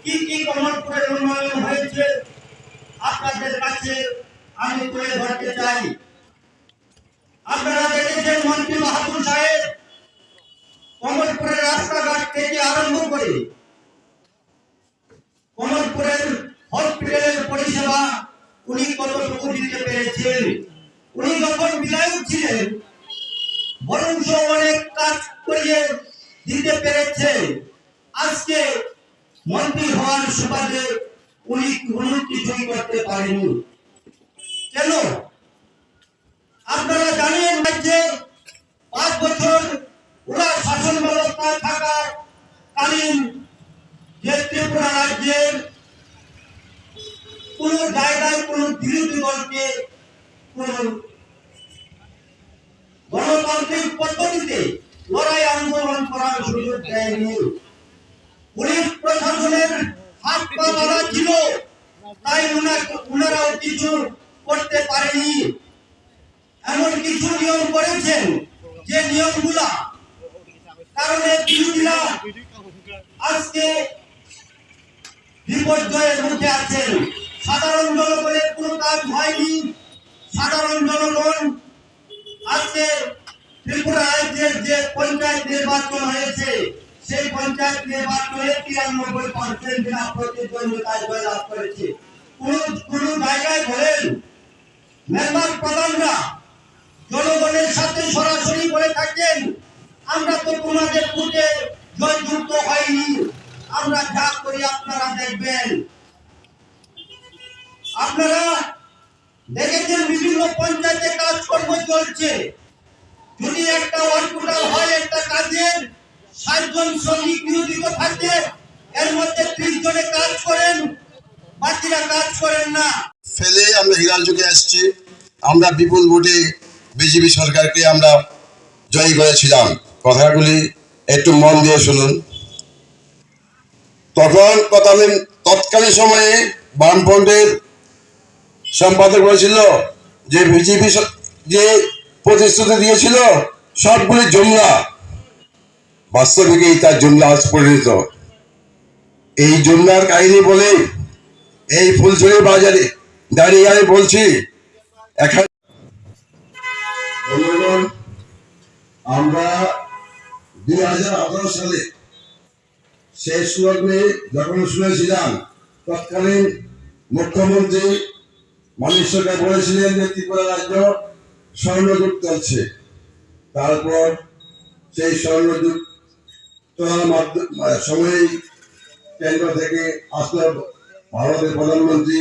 কি কি কমলপুরের উন্নয়ন হয়েছে আপনাদের কাছে আমি তুলে ধরতে চাই। আপনারা দেখেছেন মন্ত্রী মাহবুব সাহেব কমলপুরের রাস্তাঘাট থেকে আরম্ভ করে কমলপুরের হসপিটালের পরিষেবা উনি কতটুকু দিতে পেরেছেন। উনি যখন বিধায়ক ছিলেন বরং অনেক কাজ করিয়ে দিতে পেরেছে। আজকে মন্ত্রী হওয়ার সুবাদে উনি কোনো কিছুই করতে পারেনি। কেন? আপনারা জানেন যে 5 বছর ওরা শাসন ব্যবস্থা থাকাকালীন যে ত্রিপুরা রাজ্যের কোন জায়গায় কোন বিরোধী দলকে কোন গণতান্ত্রিক পদ্ধতিতে লড়াই আন্দোলন করার সুযোগ দেয়নি। পুলিশ প্রশাসনের হাত পা বাঁধা ছিল, তাই ওনারাও কিছু করতে পারেনি। এমন কিছু নিয়ম করেছেন যে নিয়মগুলা কারণে বিরোধীরা আজকে বিপর্যয়ের মুখে আছেন। সাধারণ জনগণের কোনো কাজ হয়নি। সাধারণ জনগণ আজকে ত্রিপুরা রাজ্যের যে পঞ্চায়েত নির্বাচন হয়েছে সেই পঞ্চায়েত নির্বাচনে 93% বিনা প্রতিদ্বন্দ্বিতায় জয়লাভ করেছে। কোন জায়গায় বলেন মেম্বার প্রধানরা জনগণের সাথে সরাসরি বলে থাকেন আমরা তো তোমাদের ভোটে জয়যুক্ত হয়নি, আমরা যা করি আপনারা দেখবেন। আপনারা দেখেছেন বিভিন্ন পঞ্চায়েতে কাজকর্ম চলছে। যদি একটা ওয়ার্কুটাল হয় একটা কাজের 60 জন শ্রমিক নিয়োজিত থাকে, এর মধ্যে 30 জনে কাজ করেন, বাকিরা কাজ করেন না। ফেলে আমরা হিরাল যুগে আসছি। আমরা বিপুল ভোটে বিজেপি সরকারকে আমরা জয়ী করেছিলাম। কথাগুলি একটু মন দিয়ে শুনুন। তৎকালীন সময়ে বামফ্রন্টের সম্পাদক বলেছিল যে বিজেপি যে প্রতিশ্রুতি দিয়েছিল সবগুলি জুমলা, বাস্তবিকই তার জুমলা আজ পরিণত। এই জুমলার কাহিনী বলে এই ফুলছড়ি বাজারে দাঁড়িয়ে আমি বলছি, আমরা 2018 সালে শেষ লগ্নে যখন শুনেছিলাম তৎকালীন মুখ্যমন্ত্রী মানুষকে বলেছিলেন যে ত্রিপুরা রাজ্য স্বর্ণযুগ চলছে। তারপর সেই স্বর্ণযুগ চলার সময় কেন্দ্র থেকে আসলো ভারতের প্রধানমন্ত্রী